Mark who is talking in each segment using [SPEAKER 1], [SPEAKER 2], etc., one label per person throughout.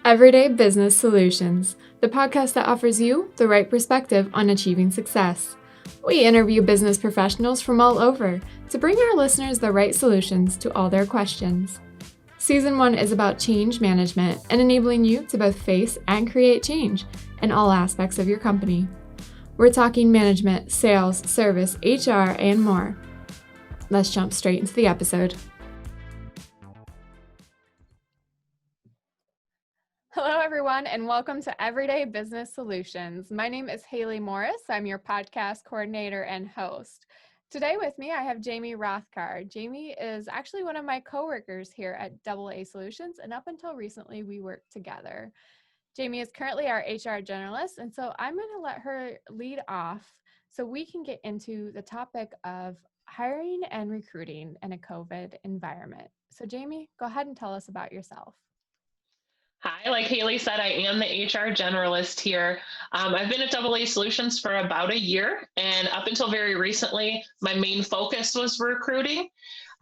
[SPEAKER 1] Everyday Business Solutions, the podcast that offers you the right perspective on achieving success. We interview business professionals from all over to bring our listeners the right solutions to all their questions. Season 1 is about change management and enabling you to both face and create change in all aspects of your company. We're talking management, sales, service, HR, and more. Let's jump straight into the episode. Hello, everyone, and welcome to Everyday Business Solutions. My name is Haley Morris. I'm your podcast coordinator and host. Today with me, I have Jamie Rofkar. Jamie is actually one of my coworkers here at AA Solutions, and up until recently, we worked together. Jamie is currently our HR Generalist, and so I'm going to let her lead off so we can get into the topic of hiring and recruiting in a COVID environment. So Jamie, go ahead and tell us about yourself.
[SPEAKER 2] Hi, like Haley said, I am the HR Generalist here. I've been at AA Solutions for about a year, and up until very recently, my main focus was recruiting.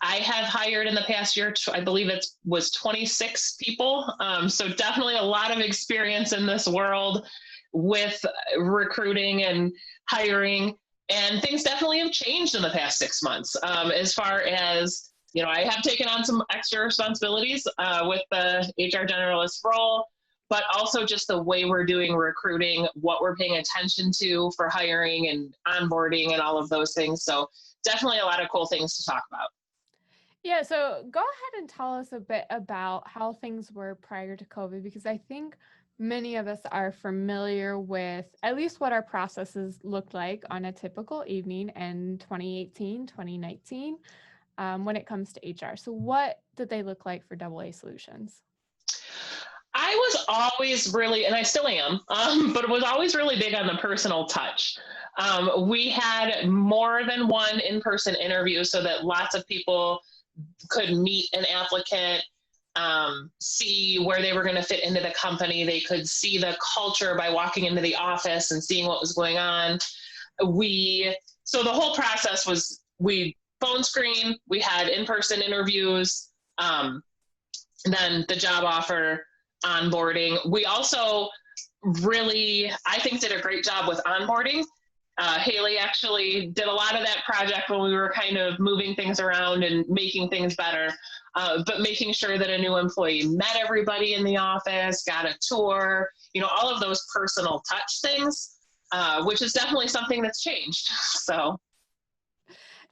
[SPEAKER 2] I have hired in the past year, I believe it was 26 people, so definitely a lot of experience in this world with recruiting and hiring, and things definitely have changed in the past 6 months as far as I have taken on some extra responsibilities with the HR generalist role, but also just the way we're doing recruiting, what we're paying attention to for hiring and onboarding and all of those things. So definitely a lot of cool things to talk about.
[SPEAKER 1] Yeah, so go ahead and tell us a bit about how things were prior to COVID, because I think many of us are familiar with at least what our processes looked like on a typical evening in 2018, 2019. When it comes to HR. So what did they look like for AA Solutions?
[SPEAKER 2] I was always really, and I still am, but it was always really big on the personal touch. We had more than one in-person interview so that lots of people could meet an applicant, see where they were going to fit into the company. They could see the culture by walking into the office and seeing what was going on. So the whole process was, we phone screen, we had in-person interviews, then the job offer, onboarding. We also really, I think, did a great job with onboarding. Haley actually did a lot of that project when we were kind of moving things around and making things better, but making sure that a new employee met everybody in the office, got a tour, all of those personal touch things, which is definitely something that's changed. So.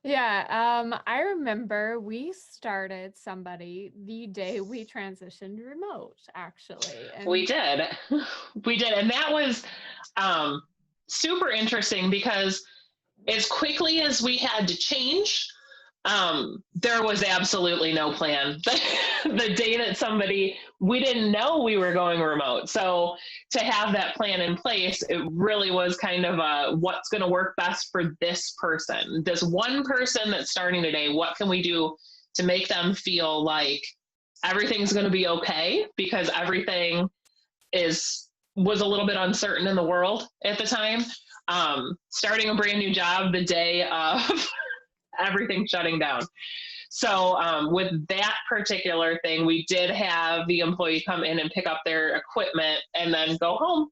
[SPEAKER 1] Yeah, I remember we started somebody the day we transitioned remote, actually.
[SPEAKER 2] We did. And that was super interesting because as quickly as we had to change, there was absolutely no plan. The day that we didn't know we were going remote. So to have that plan in place, it really was kind of what's going to work best for this person. This one person that's starting today, what can we do to make them feel like everything's going to be okay? Because everything was a little bit uncertain in the world at the time. Starting a brand new job the day of everything shutting down. So with that particular thing, we did have the employee come in and pick up their equipment and then go home.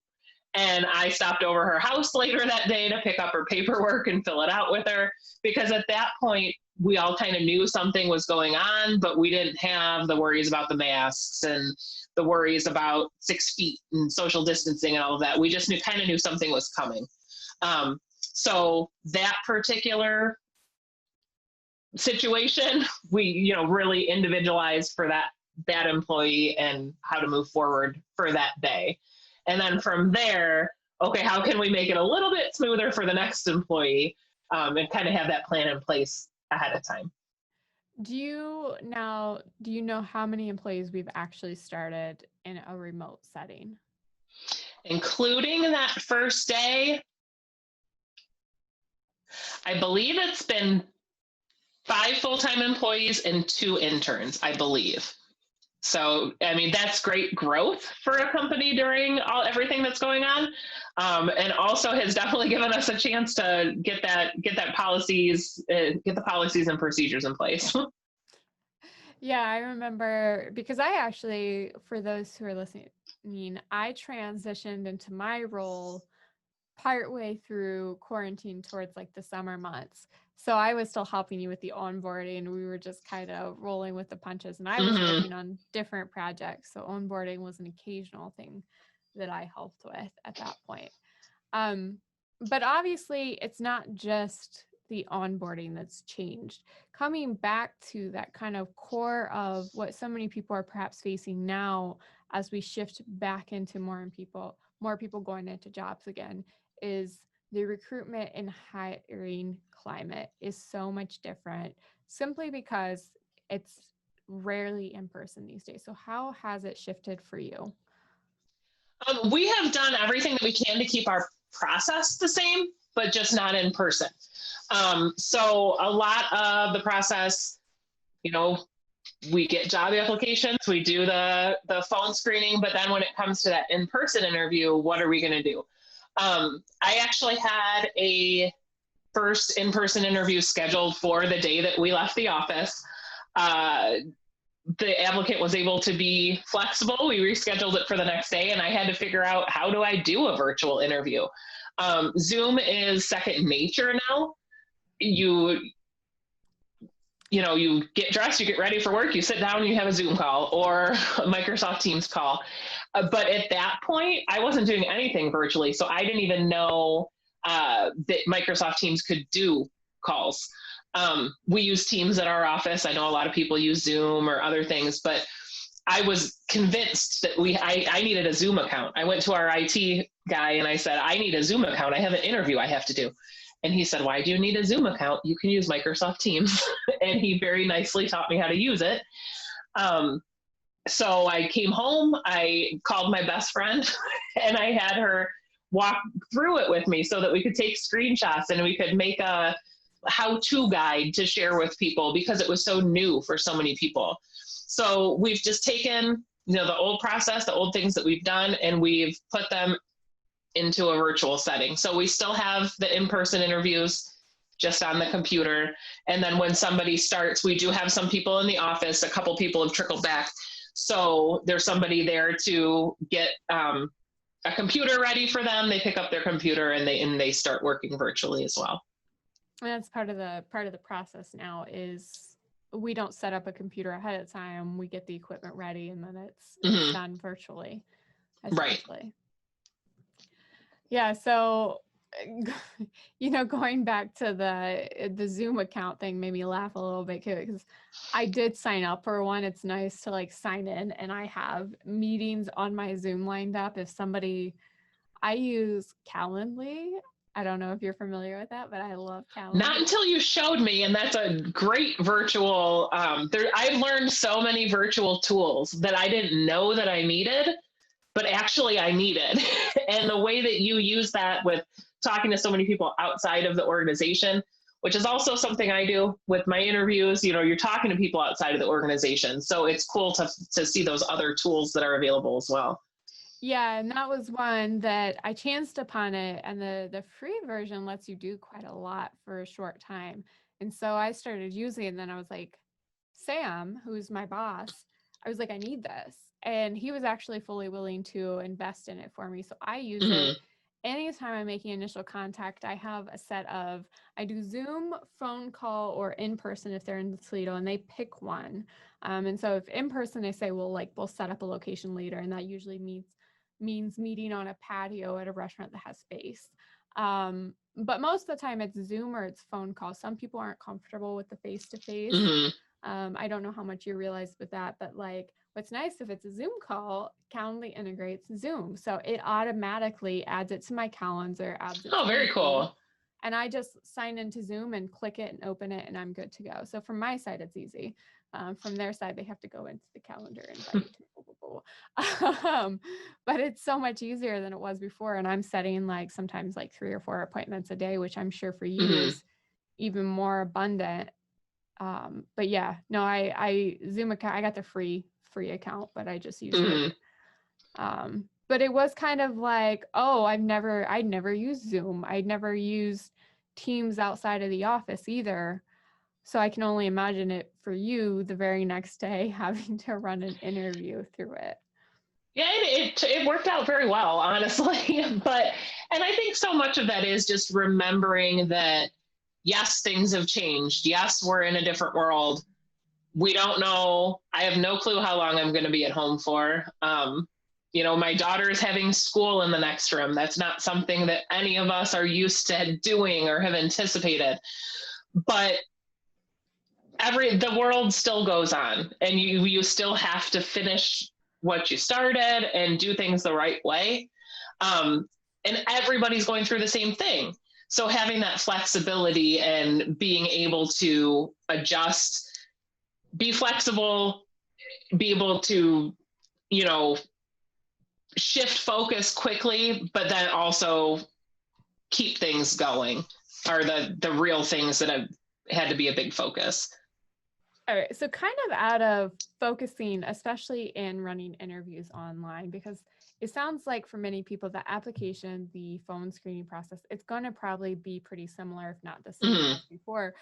[SPEAKER 2] And I stopped over her house later that day to pick up her paperwork and fill it out with her, because at that point, we all kind of knew something was going on, but we didn't have the worries about the masks and the worries about 6 feet and social distancing and all of that. We just kind of knew something was coming. So that particular situation, we really individualized for that employee and how to move forward for that day. And then from there, okay, how can we make it a little bit smoother for the next employee, and kind of have that plan in place ahead of time.
[SPEAKER 1] Do you know how many employees we've actually started in a remote setting?
[SPEAKER 2] Including that first day, I believe it's been 5 full-time employees and 2 interns, I believe. So, I mean, that's great growth for a company during everything that's going on, and also has definitely given us a chance to get the policies and procedures in place.
[SPEAKER 1] Yeah, I remember, because I actually, for those who are listening, mean, I transitioned into my role partway through quarantine towards like the summer months. So I was still helping you with the onboarding, and we were just kind of rolling with the punches, and I was
[SPEAKER 2] Mm-hmm.
[SPEAKER 1] working on different projects. So onboarding was an occasional thing that I helped with at that point. Um, but obviously, it's not just the onboarding that's changed. Coming back to that kind of core of what so many people are perhaps facing now as we shift back into more people going into jobs again, is the recruitment and hiring climate is so much different simply because it's rarely in person these days. So how has it shifted for you?
[SPEAKER 2] We have done everything that we can to keep our process the same, but just not in person. So a lot of the process, you know, we get job applications, we do the phone screening, but then when it comes to that in-person interview, what are we going to do? I actually had a first in-person interview scheduled for the day that we left the office. The applicant was able to be flexible. We rescheduled it for the next day, and I had to figure out, how do I do a virtual interview? Zoom is second nature now. You get dressed, you get ready for work, you sit down, you have a Zoom call or a Microsoft Teams call. But at that point, I wasn't doing anything virtually, so I didn't even know that Microsoft Teams could do calls. We use Teams at our office. I know a lot of people use Zoom or other things, but I was convinced that I needed a Zoom account. I went to our IT guy and I said, I need a Zoom account. I have an interview I have to do. And he said, why do you need a Zoom account? You can use Microsoft Teams. And he very nicely taught me how to use it. So I came home, I called my best friend, and I had her walk through it with me so that we could take screenshots and we could make a how-to guide to share with people, because it was so new for so many people. So we've just taken, the old process, the old things that we've done, and we've put them into a virtual setting. So we still have the in-person interviews just on the computer. And then when somebody starts, we do have some people in the office, a couple people have trickled back. So there's somebody there to get a computer ready for them. They pick up their computer and they start working virtually as well.
[SPEAKER 1] And that's part of the process now is we don't set up a computer ahead of time. We get the equipment ready and then it's done virtually.
[SPEAKER 2] Right.
[SPEAKER 1] Yeah. So, going back to the Zoom account thing made me laugh a little bit too, because I did sign up for one. It's nice to like sign in, and I have meetings on my Zoom lined up. I use Calendly. I don't know if you're familiar with that, but I love Calendly.
[SPEAKER 2] Not until you showed me, and that's a great virtual. I've learned so many virtual tools that I didn't know that I needed, but actually I needed. And the way that you use that with talking to so many people outside of the organization, which is also something I do with my interviews, you're talking to people outside of the organization. So it's cool to see those other tools that are available as well.
[SPEAKER 1] Yeah, and that was one that I chanced upon it, and the free version lets you do quite a lot for a short time. And so I started using it, and then I was like, Sam, who's my boss, I was like, I need this. And he was actually fully willing to invest in it for me. So I use it anytime I'm making initial contact. I have a set of, I do Zoom, phone call, or in person if they're in Toledo, and they pick one. And so if in person, they say, well, we'll set up a location later, and that usually means meeting on a patio at a restaurant that has space. But most of the time it's Zoom or it's phone call. Some people aren't comfortable with the face-to-face. I don't know how much you realize with that, but what's nice, if it's a Zoom call, Calendly integrates Zoom. So it automatically adds it to my calendar.
[SPEAKER 2] Oh, very cool.
[SPEAKER 1] And I just sign into Zoom and click it and open it, and I'm good to go. So from my side, it's easy. From their side, they have to go into the calendar and invite to but it's so much easier than it was before. And I'm setting sometimes 3 or 4 appointments a day, which I'm sure for you is even more abundant. But yeah, no, I Zoom account, I got the free account, but I just use it. But it was kind of I'd never used Zoom. I'd never used Teams outside of the office either. So I can only imagine it for you the very next day having to run an interview through it.
[SPEAKER 2] Yeah, it worked out very well, honestly. And I think so much of that is just remembering that, yes, things have changed. Yes, we're in a different world. We don't know. I have no clue how long I'm going to be at home for. My daughter is having school in the next room. That's not something that any of us are used to doing or have anticipated. But the world still goes on, and you still have to finish what you started and do things the right way. Um, and everybody's going through the same thing. So having that flexibility and being able to adjust, be flexible, be able to, you know, shift focus quickly, but then also keep things going are the real things that have had to be a big focus.
[SPEAKER 1] All right, so kind of out of focusing, especially in running interviews online, because it sounds like for many people, the application, the phone screening process, it's going to probably be pretty similar, if not the same as before.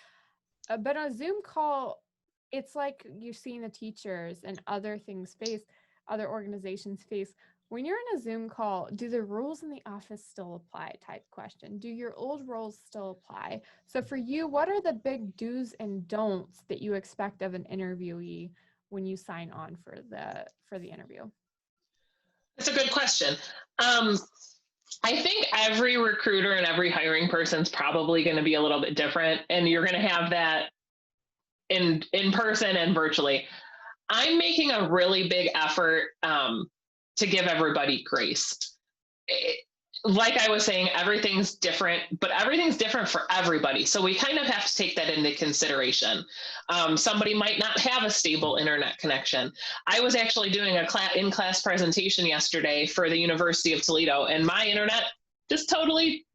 [SPEAKER 1] But on a Zoom call, it's like you're seeing the teachers and other things face, other organizations face. When you're in a Zoom call, do the rules in the office still apply type question? Do your old roles still apply? So for you, what are the big do's and don'ts that you expect of an interviewee when you sign on for the interview?
[SPEAKER 2] That's a good question. I think every recruiter and every hiring person is probably going to be a little bit different, and you're going to have that in person and virtually. I'm making a really big effort to give everybody grace. Like I was saying, everything's different, but everything's different for everybody. So we kind of have to take that into consideration. Somebody might not have a stable internet connection. I was actually doing a in-class presentation yesterday for the University of Toledo, and my internet just totally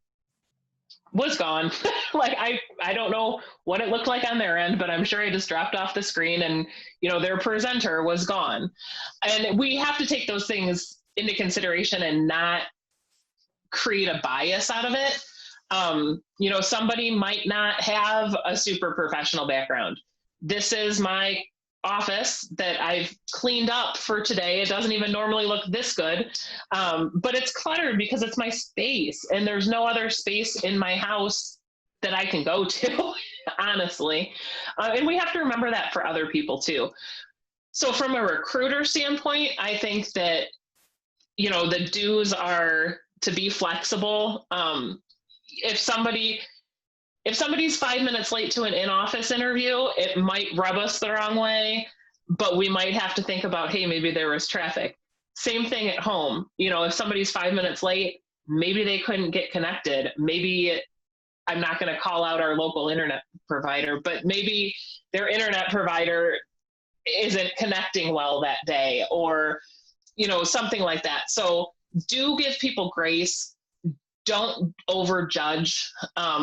[SPEAKER 2] was gone. Like I don't know what it looked like on their end, but I'm sure I just dropped off the screen and their presenter was gone. And we have to take those things into consideration and not create a bias out of it. Somebody might not have a super professional background. This is my office that I've cleaned up for today. It doesn't even normally look this good, but it's cluttered because it's my space, and there's no other space in my house that I can go to, honestly. And we have to remember that for other people too. So from a recruiter standpoint, I think that, the do's are to be flexible. If somebody's 5 minutes late to an in-office interview, it might rub us the wrong way, but we might have to think about, hey, maybe there was traffic. Same thing at home. If somebody's 5 minutes late, maybe they couldn't get connected. Maybe I'm not going to call out our local internet provider, but maybe their internet provider isn't connecting well that day, or, something like that. So do give people grace. Don't overjudge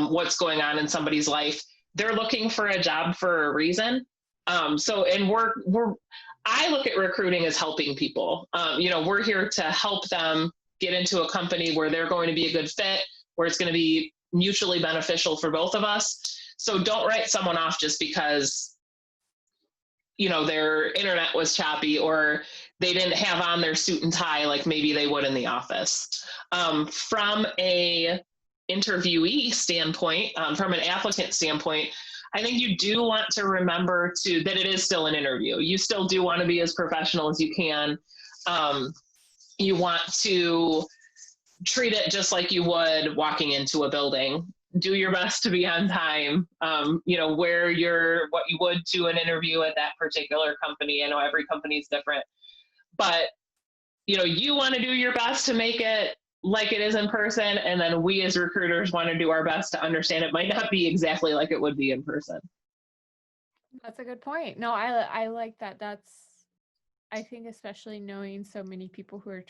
[SPEAKER 2] what's going on in somebody's life. They're looking for a job for a reason. I look at recruiting as helping people. We're here to help them get into a company where they're going to be a good fit, where it's going to be mutually beneficial for both of us. So don't write someone off just because their internet was choppy, or they didn't have on their suit and tie like maybe they would in the office. From a interviewee standpoint, from an applicant standpoint, I think you do want to remember that it is still an interview. You still do want to be as professional as you can. You want to treat it just like you would walking into a building. Do your best to be on time. Wear what you would to an interview at that particular company. I know every company is different, but you want to do your best to make it like it is in person, and then we as recruiters want to do our best to understand it might not be exactly like it would be in person.
[SPEAKER 1] That's a good point. No, I like that. I think especially knowing so many people who are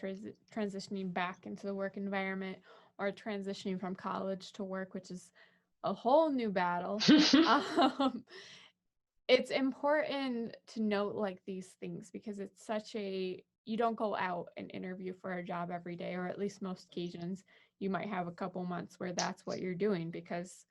[SPEAKER 1] transitioning back into the work environment, or transitioning from college to work, which is a whole new battle. It's important to note like these things, because it's you don't go out and interview for a job every day, or at least most occasions. You might have a couple months where that's what you're doing because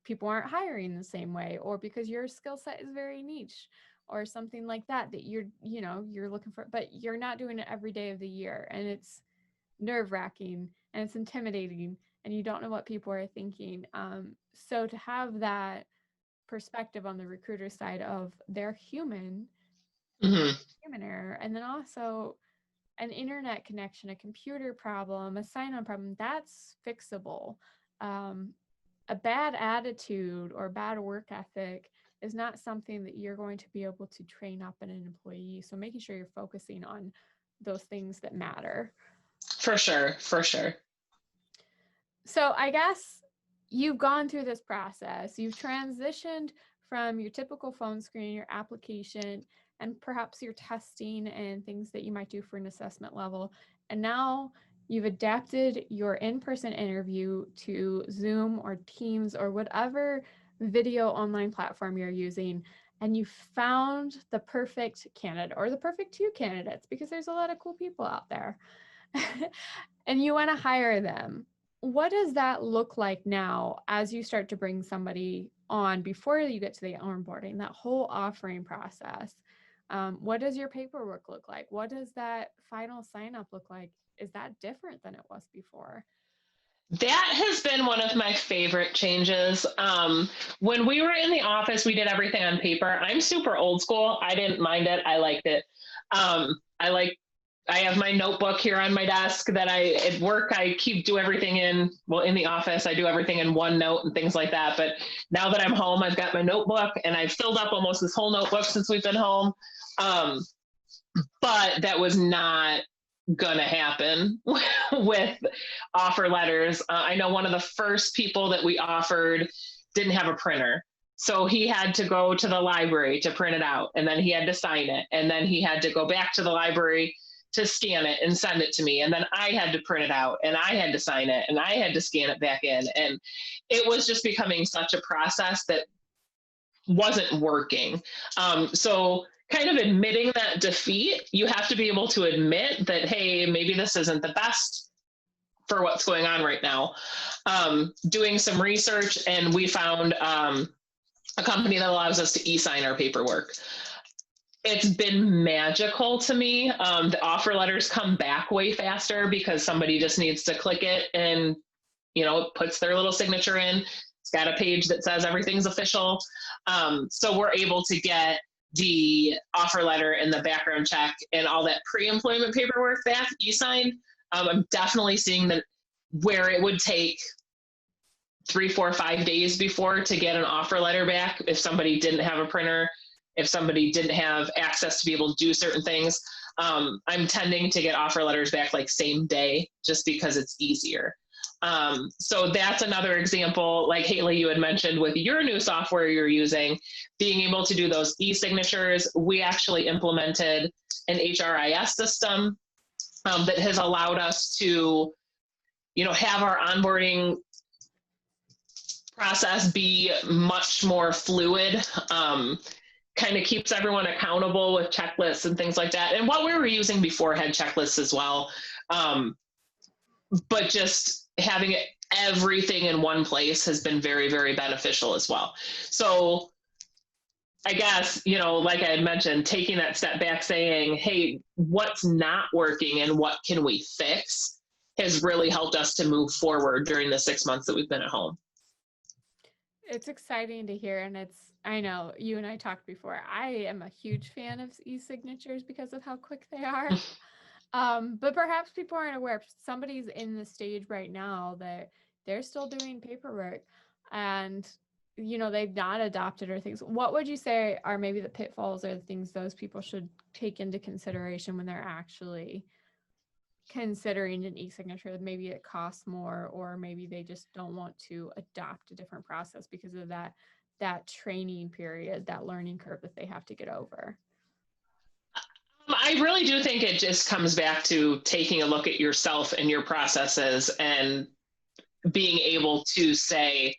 [SPEAKER 1] people aren't hiring the same way, or because your skill set is very niche, or something like that, that you're looking for, but you're not doing it every day of the year. And it's nerve-wracking and it's intimidating and you don't know what people are thinking. So to have that perspective on the recruiter side of they're human,
[SPEAKER 2] Mm-hmm.
[SPEAKER 1] human error, and then also an internet connection, a computer problem, a sign-on problem, that's fixable. A bad attitude or bad work ethic is not something that you're going to be able to train up in an employee. So making sure you're focusing on those things that matter.
[SPEAKER 2] For sure. For sure.
[SPEAKER 1] So I guess you've gone through this process. You've transitioned from your typical phone screen, your application, and perhaps your testing and things that you might do for an assessment level. And now you've adapted your in-person interview to Zoom or Teams or whatever video online platform you're using. And you found the perfect candidate or the perfect two candidates, because there's a lot of cool people out there. And you want to hire them. What does that look like now as you start to bring somebody on before you get to the onboarding, that whole offering process? What does your paperwork look like? What does that final sign up look like? Is that different than it was before?
[SPEAKER 2] That has been one of my favorite changes. When we were in the office, we did everything on paper. I'm super old school. I didn't mind it. I liked it. I have my notebook here on my desk that at work, I do everything in the office, I do everything in OneNote and things like that. But now that I'm home, I've got my notebook and I've filled up almost this whole notebook since we've been home. But that was not gonna happen with offer letters. I know one of the first people that we offered didn't have a printer. So he had to go to the library to print it out, and then he had to sign it. And then he had to go back to the library to scan it and send it to me. And then I had to print it out and I had to sign it and I had to scan it back in. And it was just becoming such a process that wasn't working. So kind of admitting that defeat, you have to be able to admit that, hey, maybe this isn't the best for what's going on right now. Doing some research, and we found a company that allows us to e-sign our paperwork. It's been magical to me. The offer letters come back way faster because somebody just needs to click it and, it puts their little signature in. It's got a page that says everything's official. So we're able to get the offer letter and the background check and all that pre-employment paperwork back e-signed. I'm definitely seeing that where it would take 3, 4, 5 days before to get an offer letter back if somebody didn't have a printer, if somebody didn't have access to be able to do certain things. I'm tending to get offer letters back like same day just because it's easier. So that's another example, like Haley, you had mentioned with your new software you're using, being able to do those e-signatures. We actually implemented an HRIS system that has allowed us to, have our onboarding process be much more fluid. Kind of keeps everyone accountable with checklists and things like that. And what we were using before had checklists as well. But just having everything in one place has been very, very beneficial as well. So I guess, like I had mentioned, taking that step back, saying, hey, what's not working and what can we fix has really helped us to move forward during the 6 months that we've been at home.
[SPEAKER 1] It's exciting to hear. And I know you and I talked before, I am a huge fan of e-signatures because of how quick they are. But perhaps people aren't aware. If somebody's in the stage right now that they're still doing paperwork and, they've not adopted or things. What would you say are maybe the pitfalls or the things those people should take into consideration when they're actually considering an e-signature? Maybe it costs more, or maybe they just don't want to adopt a different process because of that training period, that learning curve that they have to get over.
[SPEAKER 2] I really do think it just comes back to taking a look at yourself and your processes and being able to say,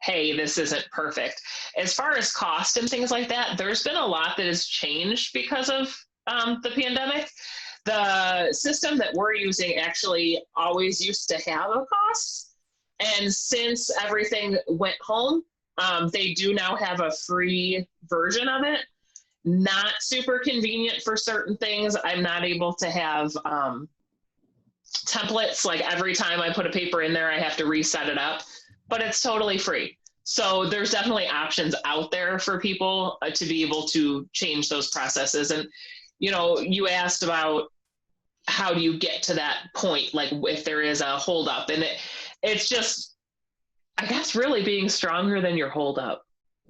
[SPEAKER 2] hey, this isn't perfect. As far as cost and things like that, there's been a lot that has changed because of the pandemic. The system that we're using actually always used to have a cost. And since everything went home, they do now have a free version of it. not super convenient for certain things. I'm not able to have templates. Like every time I put a paper in there, I have to reset it up, but it's totally free. So there's definitely options out there for people to be able to change those processes. And, you asked about how do you get to that point, like if there is a holdup, and it's just, I guess, really being stronger than your holdup,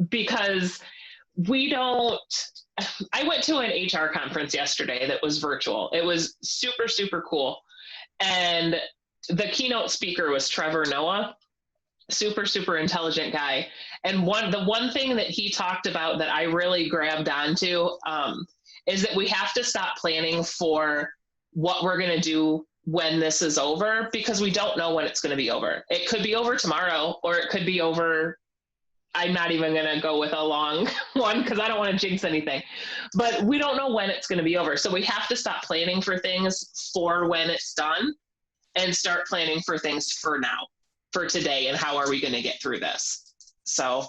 [SPEAKER 2] because I went to an HR conference yesterday that was virtual. It was super, super cool. And the keynote speaker was Trevor Noah, super, super intelligent guy. And the one thing that he talked about that I really grabbed onto is that we have to stop planning for what we're going to do when this is over, because we don't know when it's going to be over. It could be over tomorrow, or it could be over. I'm not even going to go with a long one because I don't want to jinx anything, but we don't know when it's going to be over. So we have to stop planning for things for when it's done and start planning for things for now, for today, and how are we going to get through this? So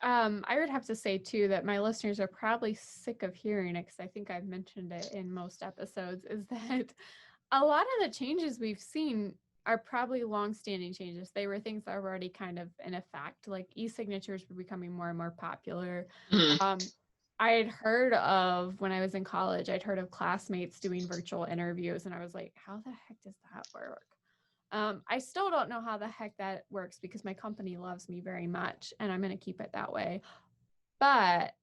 [SPEAKER 1] I would have to say too that my listeners are probably sick of hearing it, because I think I've mentioned it in most episodes, is that a lot of the changes we've seen are probably long-standing changes. They were things that were already kind of in effect, like e-signatures were becoming more and more popular. I had heard of, when I was in college, I'd heard of classmates doing virtual interviews, and I was like, how the heck does that work? I still don't know how the heck that works, because my company loves me very much and I'm going to keep it that way. But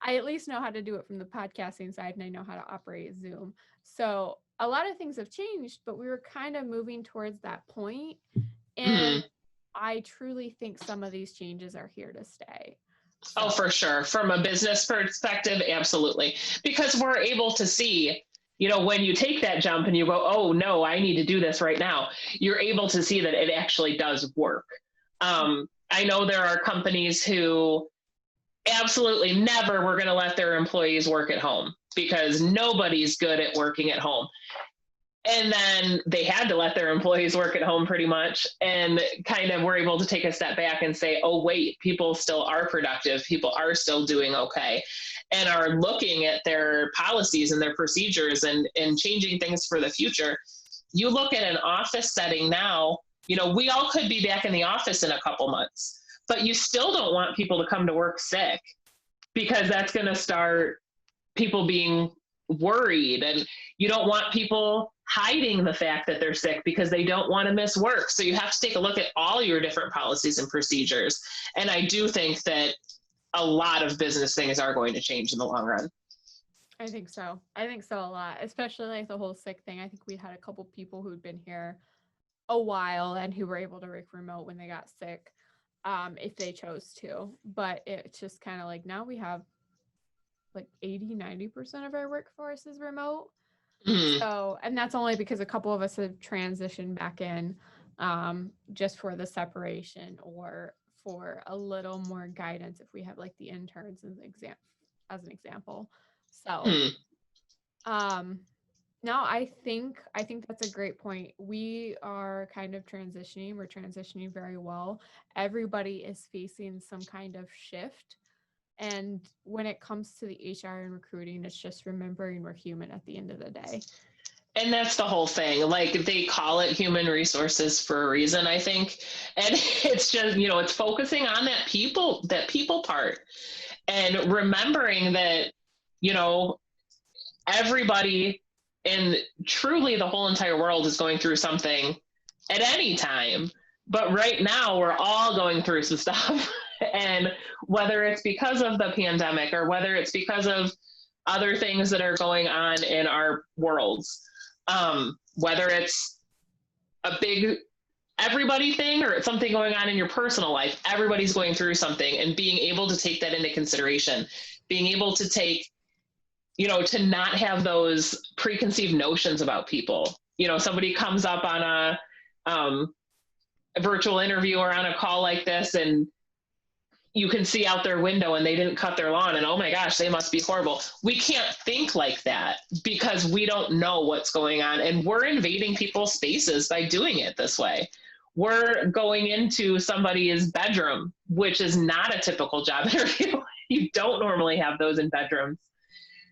[SPEAKER 1] I at least know how to do it from the podcasting side, and I know how to operate Zoom. So a lot of things have changed, but we were kind of moving towards that point. And I truly think some of these changes are here to stay. So.
[SPEAKER 2] Oh, for sure. From a business perspective, absolutely. Because we're able to see, when you take that jump and you go, oh no, I need to do this right now, you're able to see that it actually does work. I know there are companies who absolutely never were going to let their employees work at home, because nobody's good at working at home. And then they had to let their employees work at home pretty much, and kind of were able to take a step back and say, oh, wait, people still are productive. People are still doing okay, and are looking at their policies and their procedures and changing things for the future. You look at an office setting now, we all could be back in the office in a couple months, but you still don't want people to come to work sick, because that's going to start people being worried, and you don't want people hiding the fact that they're sick because they don't want to miss work. So you have to take a look at all your different policies and procedures. And I do think that a lot of business things are going to change in the long run.
[SPEAKER 1] I think so. I think so a lot, especially like the whole sick thing. I think we had a couple people who'd been here a while and who were able to work remote when they got sick, if they chose to. But it's just kind of like, now we have like 80-90% of our workforce is remote. So, and that's only because a couple of us have transitioned back in, just for the separation or for a little more guidance if we have like the interns as an example. So, no, I think that's a great point. We are kind of transitioning. We're transitioning very well. Everybody is facing some kind of shift. And when it comes to the HR and recruiting, it's just remembering we're human at the end of the day.
[SPEAKER 2] And that's the whole thing. Like, they call it human resources for a reason, I think. And it's just, it's focusing on that people part, and remembering that, everybody in truly the whole entire world is going through something at any time. But right now we're all going through some stuff. And whether it's because of the pandemic or whether it's because of other things that are going on in our worlds, whether it's a big everybody thing or it's something going on in your personal life, everybody's going through something, and being able to take that into consideration, being able to take, to not have those preconceived notions about people. Somebody comes up on a virtual interview or on a call like this, and you can see out their window and they didn't cut their lawn, and oh my gosh, they must be horrible. We can't think like that, because we don't know what's going on, and we're invading people's spaces by doing it this way. We're going into somebody's bedroom, which is not a typical job interview. You don't normally have those in bedrooms.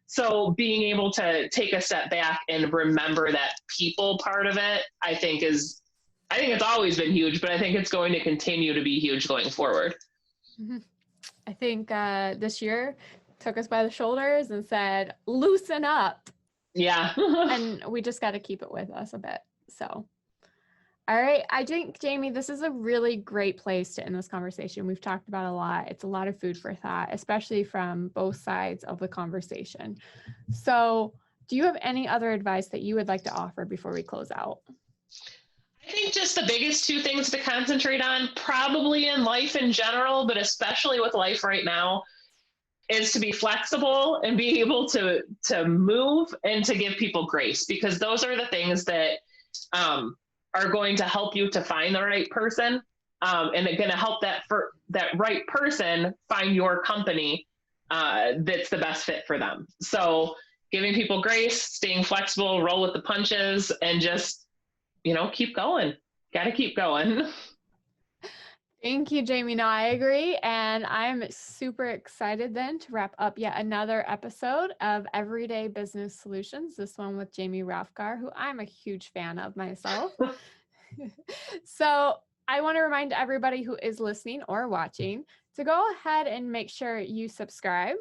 [SPEAKER 2] So being able to take a step back and remember that people part of it, I think it's always been huge, but I think it's going to continue to be huge going forward.
[SPEAKER 1] I think this year took us by the shoulders and said, loosen up.
[SPEAKER 2] Yeah.
[SPEAKER 1] And we just got to keep it with us a bit. So, all right. I think, Jamie, this is a really great place to end this conversation. We've talked about a lot. It's a lot of food for thought, especially from both sides of the conversation. So, do you have any other advice that you would like to offer before we close out?
[SPEAKER 2] I think just the biggest two things to concentrate on, probably in life in general, but especially with life right now, is to be flexible and be able to move and to give people grace, because those are the things that are going to help you to find the right person, and it's going to help that right person find your company that's the best fit for them. So giving people grace, staying flexible, roll with the punches, and just keep going. Got to keep going.
[SPEAKER 1] Thank you, Jamie. No, I agree. And I'm super excited then to wrap up yet another episode of Everyday Business Solutions, this one with Jamie Rofkar, who I'm a huge fan of myself. So I want to remind everybody who is listening or watching to go ahead and make sure you subscribe,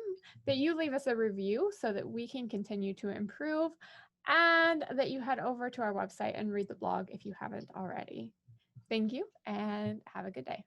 [SPEAKER 1] that you leave us a review so that we can continue to improve, and that you head over to our website and read the blog if you haven't already. Thank you and have a good day.